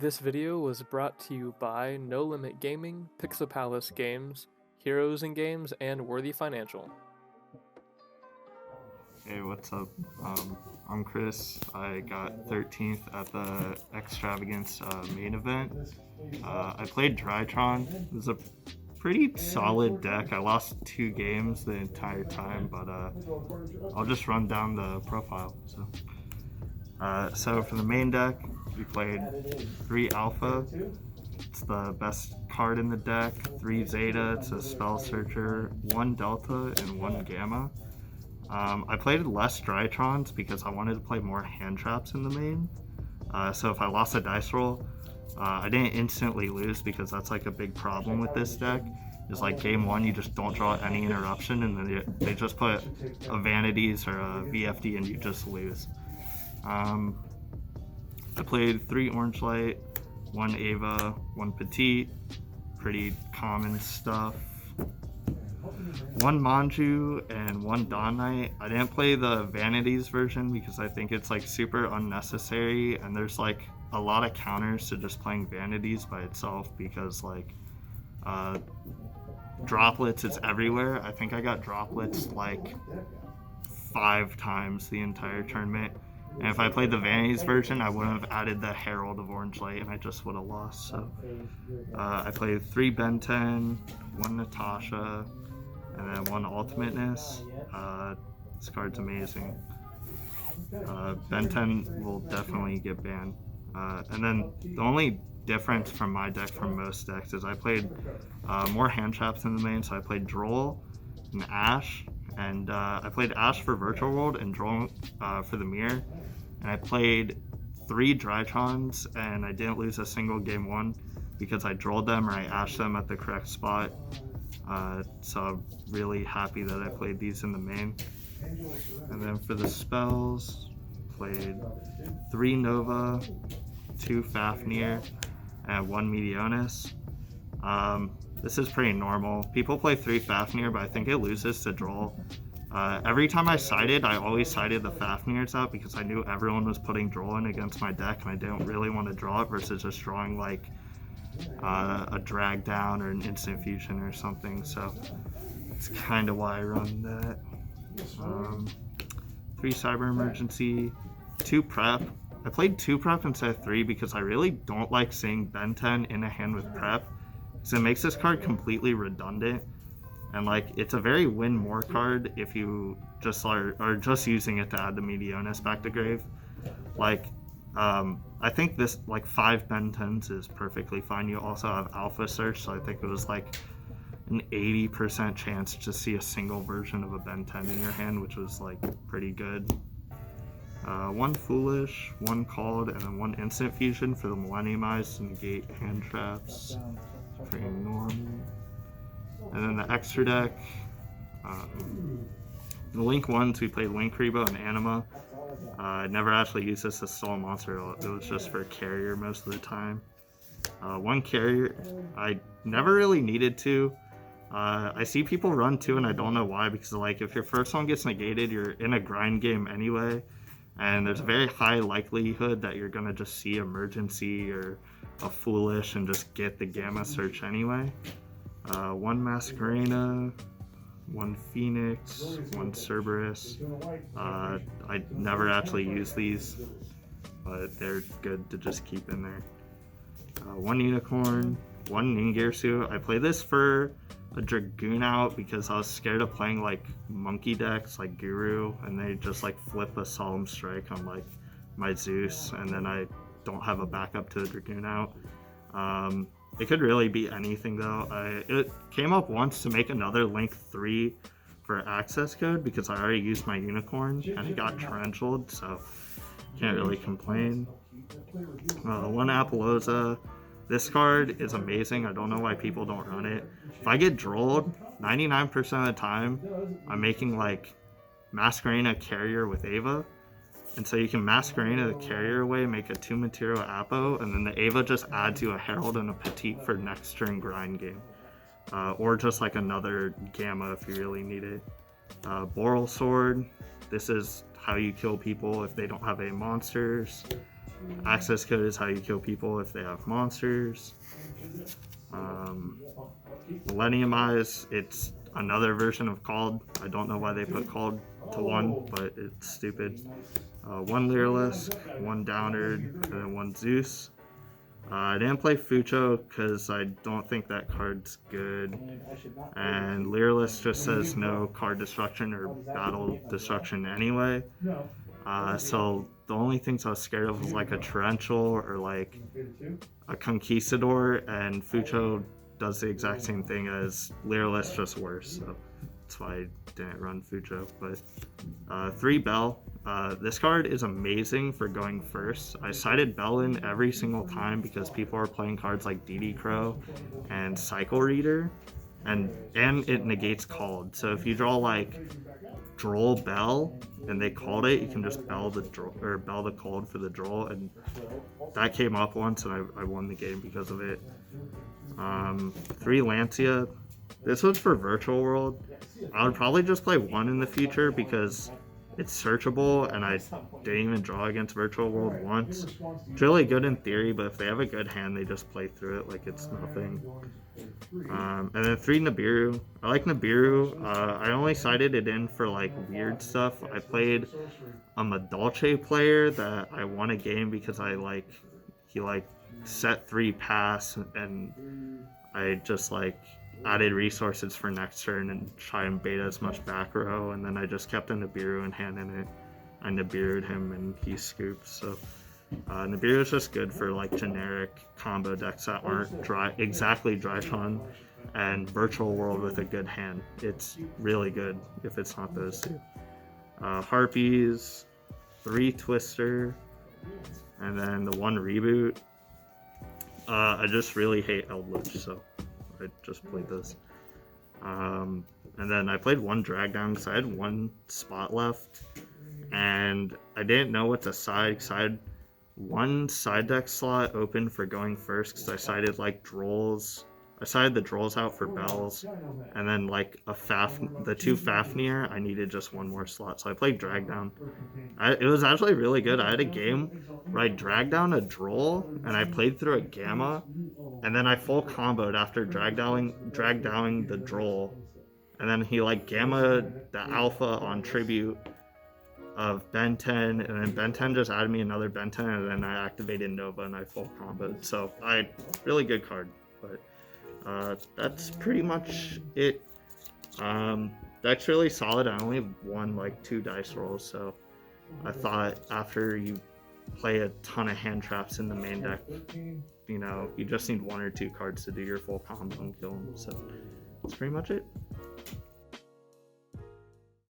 This video was brought to you by No Limit Gaming, Pixel Palace Games, Heroes in Games, and Worthy Financial. Hey, what's up? I'm Chris. I got 13th at the Extravaganza main event. I played Drytron. It was a pretty solid deck. I lost 2 games the entire time, but I'll just run down the profile. So for the main deck, we played 3 Alpha. It's the best card in the deck. 3 Zeta, it's a spell searcher. 1 Delta and 1 Gamma. I played less Drytrons because I wanted to play more hand traps in the main. So if I lost a dice roll, I didn't instantly lose because that's like a big problem with this deck. Is like game 1 you just don't draw any interruption and then they just put a Vanities or a VFD and you just lose. I played 3 Orange Light, 1 Ava, 1 Petite, pretty common stuff. 1 Manju and 1 Dawn Knight. I didn't play the Vanities version because I think it's like super unnecessary and there's like a lot of counters to just playing Vanities by itself because like droplets, it's everywhere. I think I got droplets like 5 times the entire tournament. And if I played the Vanities version, I wouldn't have added the Herald of Orange Light and I just would have lost. So I played 3 Ben 10, 1 Natasha, and then 1 Ultimateness. This card's amazing. Ben 10 will definitely get banned. And then the only difference from my deck from most decks is I played more hand traps in the main, so I played Droll and Ash. And I played Ash for Virtual World and Droll for the Mirror. And I played 3 Drytrons and I didn't lose a single game 1 because I Drolled them or I Ashed them at the correct spot. So I'm really happy that I played these in the main. And then for the spells, played 3 Nova, 2 Fafnir, and 1 Meteonis. This is pretty normal. People play 3 Fafnir, but I think it loses to Droll. Every time I sided, I always sided the Fafnirs out because I knew everyone was putting Droll in against my deck and I didn't really want to draw it versus just drawing like a drag down or an instant fusion or something. So it's kind of why I run that. 3 Cyber Emergency, 2 Prep. I played 2 Prep instead of 3 because I really don't like seeing Ben 10 in a hand with Prep. So it makes this card completely redundant. And like it's a very win more card if you just are just using it to add the Meteonis back to grave. Like I think this like 5 Ben 10s is perfectly fine. You also have Alpha Search, so I think it was like an 80% chance to see a single version of a Ben 10 in your hand, which was like pretty good. 1 Foolish, 1 Called, and then 1 Instant Fusion for the Millennium Eyes to negate hand traps. Pretty normal. And then the extra deck, the Link ones, we played Link Rebo and Anima. I never actually used this as solo monster, it was just for carrier most of the time. 1 carrier, I never really needed to. I see people run 2 and I don't know why, because like if your first one gets negated, you're in a grind game anyway. And there's a very high likelihood that you're gonna just see Emergency or a Foolish and just get the Gamma Search anyway. 1 Masquerena, 1 Phoenix, 1 Cerberus. I never actually use these, but they're good to just keep in there. 1 Unicorn, 1 Ningirsu. I play this for a Dragoon out because I was scared of playing like monkey decks like Guru and they just like flip a Solemn Strike on like my Zeus and then I don't have a backup to the Dragoon out. It could really be anything though. It came up once to make another Link 3 for access code because I already used my Unicorn and it got torrentialed, so can't really complain. 1 Apollosa. This card is amazing. I don't know why people don't run it. If I get Drolled, 99% of the time, I'm making like Masquerena carrier with Ava. And so you can Masquerena the carrier away, make a 2 material Apo, and then the Ava just adds you a Herald and a Petite for next turn grind game. Or just like another Gamma if you really need it. Boral Sword, this is how you kill people if they don't have any monsters. Access code is how you kill people if they have monsters. Millennium Eyes, it's another version of Called. I don't know why they put Called to 1, but it's stupid. 1 Lyrilisk, 1 Downard, and then 1 Zeus. I didn't play Fucho because I don't think that card's good. And Lyrilisk just says no card destruction or battle destruction anyway. So the only things I was scared of was like a Torrential or like a Conquistador, and Fucho does the exact same thing as Lyrilisk, just worse. So that's why I didn't run Fucho. But 3 Bell. This card is amazing for going first. I sided Bell in every single time because people are playing cards like DD Crow and Cycle Reader, and it negates Called. So if you draw like Droll Bell and they called it, you can just bell the Called for the Droll, and that came up once and I won the game because of it. 3 Lancia. This was for Virtual World. I would probably just play 1 in the future because it's searchable, and I didn't even draw against Virtual World once. It's really good in theory, but if they have a good hand, they just play through it like it's nothing. And then 3 Nibiru. I like Nibiru. I only sided it in for like weird stuff. I played a Madolche player that I won a game because he set 3 pass, and I just added resources for next turn and try and bait as much back row, and then I just kept a Nibiru in hand, and I Nibiru'd him and he scooped. So Nibiru is just good for generic combo decks that aren't exactly Drytron and Virtual World with a good hand. It's really good if it's not those 2. Harpies, 3 Twister, and then the 1 Reboot. I just really hate Eldritch, so I just played this. And then I played 1 Drag Down because I had 1 spot left, and I didn't know what to side because I had 1 side deck slot open for going first because I sided Drolls. I sided the Drolls out for Bells, and then the 2 Fafnir, I needed just 1 more slot, so I played Drag Down. It was actually really good. I had a game where I dragged down a Droll, and I played through a Gamma, and then I full comboed after drag downing the Droll, and then he Gamma the Alpha on Tribute of Ben 10, and then Ben 10 just added me another Ben 10, and then I activated Nova and I full comboed. So really good card. But that's pretty much it. Deck's really solid. I only won 2 dice rolls, so I thought after you play a ton of hand traps in the main deck, you just need 1 or 2 cards to do your full combo and kill them. So that's pretty much it.